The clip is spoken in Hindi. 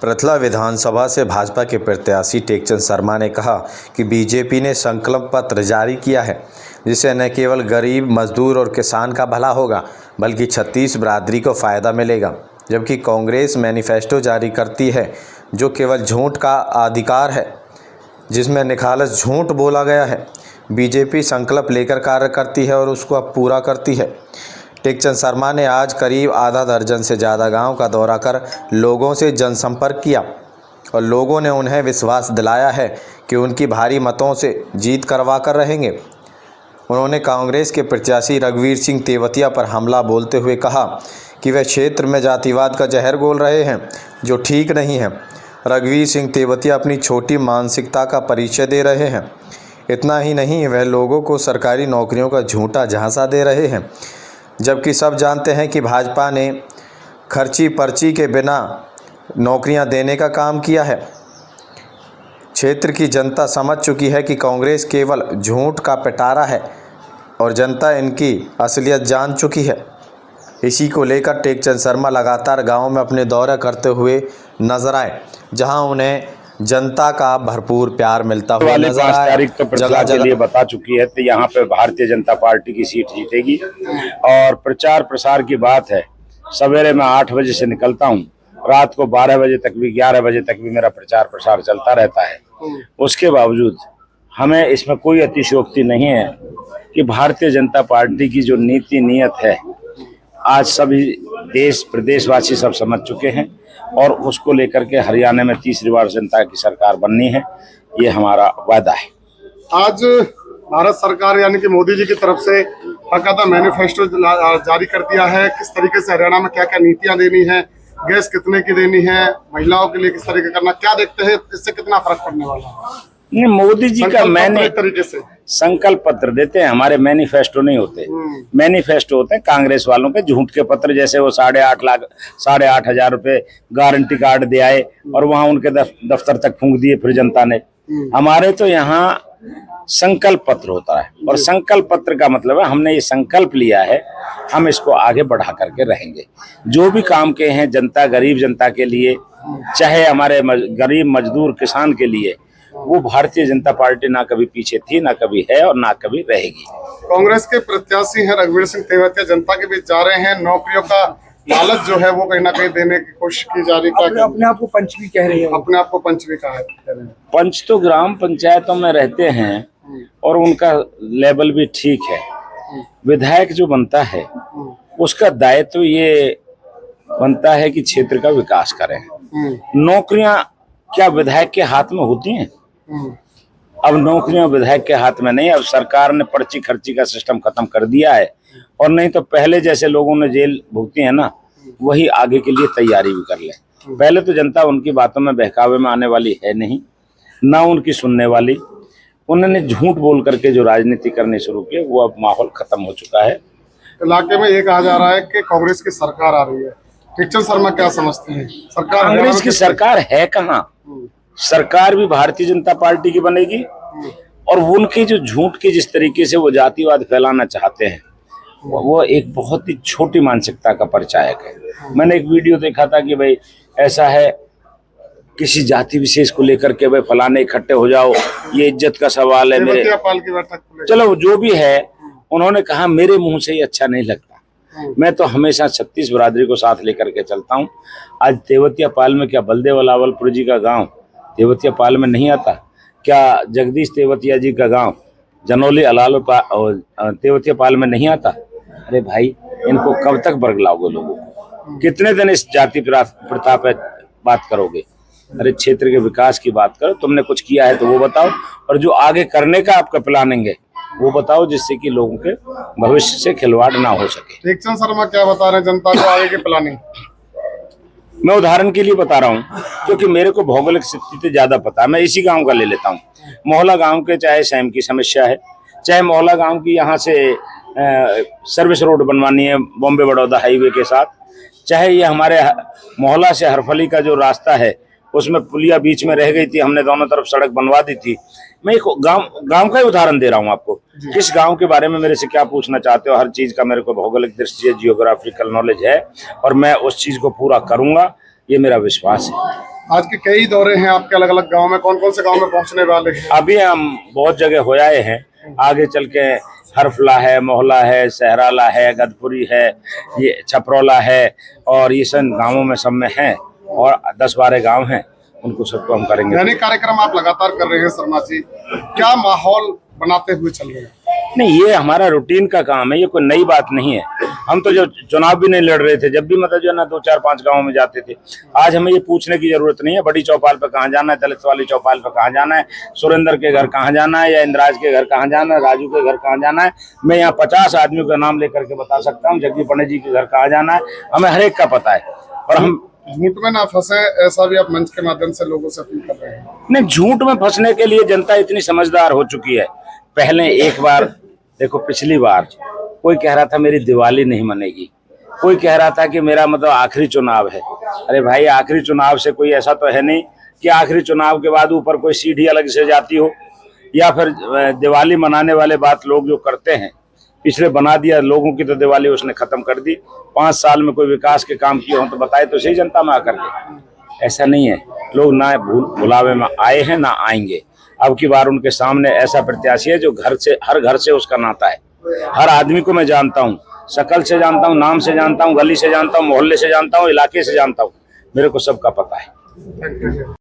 रतला विधानसभा से भाजपा के प्रत्याशी टेकचंद शर्मा ने कहा कि बीजेपी ने संकल्प पत्र जारी किया है, जिससे न केवल गरीब, मजदूर और किसान का भला होगा, बल्कि 36 बिरादरी को फ़ायदा मिलेगा। जबकि कांग्रेस मैनिफेस्टो जारी करती है, जो केवल झूठ का अधिकार है, जिसमें निखालस झूठ बोला गया है। बीजेपी संकल्प लेकर कार्य करती है और उसको अब पूरा करती है। टेकचंद शर्मा ने आज करीब आधा दर्जन से ज़्यादा गांव का दौरा कर लोगों से जनसंपर्क किया और लोगों ने उन्हें विश्वास दिलाया है कि उनकी भारी मतों से जीत करवा कर रहेंगे। उन्होंने कांग्रेस के प्रत्याशी रघुवीर सिंह तेवतिया पर हमला बोलते हुए कहा कि वे क्षेत्र में जातिवाद का जहर घोल रहे हैं, जो ठीक नहीं है। रघुवीर सिंह तेवतिया अपनी छोटी मानसिकता का परिचय दे रहे हैं। इतना ही नहीं, वह लोगों को सरकारी नौकरियों का झूठा झांसा दे रहे हैं, जबकि सब जानते हैं कि भाजपा ने खर्ची पर्ची के बिना नौकरियां देने का काम किया है। क्षेत्र की जनता समझ चुकी है कि कांग्रेस केवल झूठ का पिटारा है और जनता इनकी असलियत जान चुकी है। इसी को लेकर टेकचंद शर्मा लगातार गांव में अपने दौरे करते हुए नजर आए, जहां उन्हें जनता का भरपूर प्यार मिलता हुआ नजर आया। 5 तारीख को प्रचार के लिए बता चुकी है, तो यहाँ पे भारतीय जनता पार्टी की सीट जीतेगी। और प्रचार प्रसार की बात है, सवेरे मैं 8 बजे से निकलता हूँ, रात को 12 बजे तक भी, 11 बजे तक भी मेरा प्रचार प्रसार चलता रहता है। उसके बावजूद हमें इसमें कोई अतिशयोक्ति नहीं है कि भारतीय जनता पार्टी की जो नीति नीयत है, आज सभी देश प्रदेशवासी सब समझ चुके हैं और उसको लेकर के हरियाणा में तीसरी बार जनता की सरकार बननी है, ये हमारा वादा है। आज भारत सरकार यानी कि मोदी जी की तरफ से बाकायदा मैनिफेस्टो जारी कर दिया है। किस तरीके से हरियाणा में क्या क्या नीतियां देनी है, गैस कितने की देनी है, महिलाओं के लिए किस तरीके करना, क्या देखते हैं इससे कितना फर्क पड़ने वाला है? मोदी जी का मैंने तरीके से संकल्प पत्र देते हैं, हमारे मैनिफेस्टो नहीं होते। मैनिफेस्टो होते हैं कांग्रेस वालों के झूठ के पत्र, जैसे वो 8,500 रुपए गारंटी कार्ड दे आए और वहां उनके दफ्तर तक फूंक दिए फिर जनता ने। हमारे तो यहाँ संकल्प पत्र होता है और संकल्प पत्र का मतलब है हमने ये संकल्प लिया है, हम इसको आगे बढ़ा करके रहेंगे। जो भी काम के हैं जनता, गरीब जनता के लिए, चाहे हमारे गरीब मजदूर किसान के लिए, वो भारतीय जनता पार्टी ना कभी पीछे थी, ना कभी है और ना कभी रहेगी। कांग्रेस के प्रत्याशी हैं रघुवीर सिंह तेवतिया जनता के बीच जा रहे हैं, नौकरियों का लालच जो है वो कहीं ना कहीं देने की कोशिश की जा रही है। अपने आप को पंच भी कह रहे हैं, अपने आप को पंच भी कहा है। पंच तो ग्राम पंचायतों में रहते हैं और उनका लेवल भी ठीक है। विधायक जो बनता है उसका दायित्व ये बनता है कि क्षेत्र का विकास करें। नौकरियां क्या विधायक के हाथ में होती हैं? अब नौकरियां विधायक के हाथ में नहीं। अब सरकार ने पर्ची खर्ची का सिस्टम खत्म कर दिया है, और नहीं तो पहले जैसे लोगों ने जेल भुगती है ना, वही आगे के लिए तैयारी भी कर ले। पहले तो जनता उनकी बातों में बहकावे में आने वाली है नहीं, ना उनकी सुनने वाली। उन्होंने झूठ बोल करके जो राजनीति करनी शुरू की, वो अब माहौल खत्म हो चुका है। इलाके में ये कहा जा रहा है कि कांग्रेस की सरकार आ रही है। टेकचंद शर्मा क्या समझते हैं? सरकार, कांग्रेस की सरकार है कहाँ? सरकार भी भारतीय जनता पार्टी की बनेगी। और उनकी जो झूठ की जिस तरीके से वो जातिवाद फैलाना चाहते हैं, वो एक बहुत ही छोटी मानसिकता का परिचायक है। मैंने एक वीडियो देखा था कि भाई ऐसा है, किसी जाति विशेष को लेकर के भाई फलाने इकट्ठे हो जाओ, ये इज्जत का सवाल है। मेरे चलो जो भी है, उन्होंने कहा मेरे मुंह से ये अच्छा नहीं लगता। मैं तो हमेशा 36 बिरादरी को साथ लेकर के चलता हूँ। आज तेवतिया पाल में क्या बलदेव अलावलपुर जी का गांव तेवतिया पाल में नहीं आता? क्या जगदीश तेवतिया जी का गांव जनौली तेवतिया पाल में नहीं आता? अरे भाई, इनको कब तक बरगलाओगे लोगों को? कितने दिन इस जाति प्रथा पे बात करोगे? अरे क्षेत्र के विकास की बात करो। तुमने कुछ किया है तो वो बताओ, और जो आगे करने का आपका प्लानिंग है वो बताओ, जिससे कि लोगों के भविष्य से खिलवाड़ ना हो सके। टेकचंद शर्मा क्या बता रहे हैं जनता को आगे की प्लानिंग? मैं उदाहरण के लिए बता रहा हूँ, क्योंकि मेरे को भौगोलिक स्थिति ज्यादा पता है। मैं इसी गांव का ले लेता हूँ। मोहला गांव के चाहे सैम की समस्या है, चाहे मोहला गांव की यहाँ से सर्विस रोड बनवानी है बॉम्बे बड़ौदा हाईवे के साथ, चाहे ये हमारे मोहला से हरफली का जो रास्ता है उसमें पुलिया बीच में रह गई थी, हमने दोनों तरफ सड़क बनवा दी थी। मैं एक गांव का ही उदाहरण दे रहा हूं आपको। किस गांव के बारे में मेरे से क्या पूछना चाहते हो? हर चीज का मेरे को भौगोलिक दृष्टि से जियोग्राफिकल नॉलेज है और मैं उस चीज को पूरा करूंगा, ये मेरा विश्वास है। आज के कई दौरे हैं आपके अलग अलग गांव में, कौन कौन से गांव में पहुंचने वाले हैं? अभी हम बहुत जगह हो आए हैं, आगे चल के हरफला है, मोहला है, सहराला है, गदपुरी है, ये छपरौला है, और ये सब गाँवों में सब में हैं, और 10-12 गांव हैं, उनको सबको हम करेंगे। यानी कार्यक्रम आप लगातार कर रहे हैं शर्मा जी, क्या माहौल बनाते हुए चल रहे हैं? नहीं, ये हमारा रूटीन का काम है, ये कोई नई बात नहीं है। हम तो जब चुनाव भी नहीं लड़ रहे थे, जब भी मतलब जो है ना 2-4-5 गाँव में जाते थे। आज हमें ये पूछने की जरूरत नहीं है बड़ी चौपाल पे कहाँ जाना है, दलित वाली चौपाल पे कहाँ जाना है, सुरेंद्र के घर कहाँ जाना है, या इंद्राज के घर कहाँ जाना है, राजू के घर कहाँ जाना है। मैं यहाँ 50 आदमियों का नाम लेकर के बता सकता हूँ, जगदीप पंडित जी के घर कहाँ जाना है, हमें हर एक का पता है। और हम झूठ में ना फंसे, ऐसा भी आप मंच के माध्यम से लोगों से अपील कर रहे हैं? नहीं, झूठ में फंसने के लिए जनता इतनी समझदार हो चुकी है। पहले एक बार देखो, पिछली बार कोई कह रहा था मेरी दिवाली नहीं मनेगी, कोई कह रहा था कि मेरा मतलब आखिरी चुनाव है। अरे भाई, आखिरी चुनाव से कोई ऐसा तो है नहीं कि आखिरी चुनाव के बाद ऊपर कोई सीढ़ी अलग से जाती हो, या फिर दिवाली मनाने वाले बात लोग जो करते हैं। पिछले बना दिया लोगों की तो दिवाली उसने खत्म कर दी। 5 साल में कोई विकास के काम किए हों तो बताए तो सही जनता में आकर के। ऐसा नहीं है, लोग ना भुलावे में आए हैं ना आएंगे। अब की बार उनके सामने ऐसा प्रत्याशी है जो हर घर से उसका नाता है। हर आदमी को मैं जानता हूँ, शक्ल से जानता हूँ, नाम से जानता हूँ, गली से जानता हूँ, मोहल्ले से जानता हूँ, इलाके से जानता हूँ, मेरे को सबका पता है।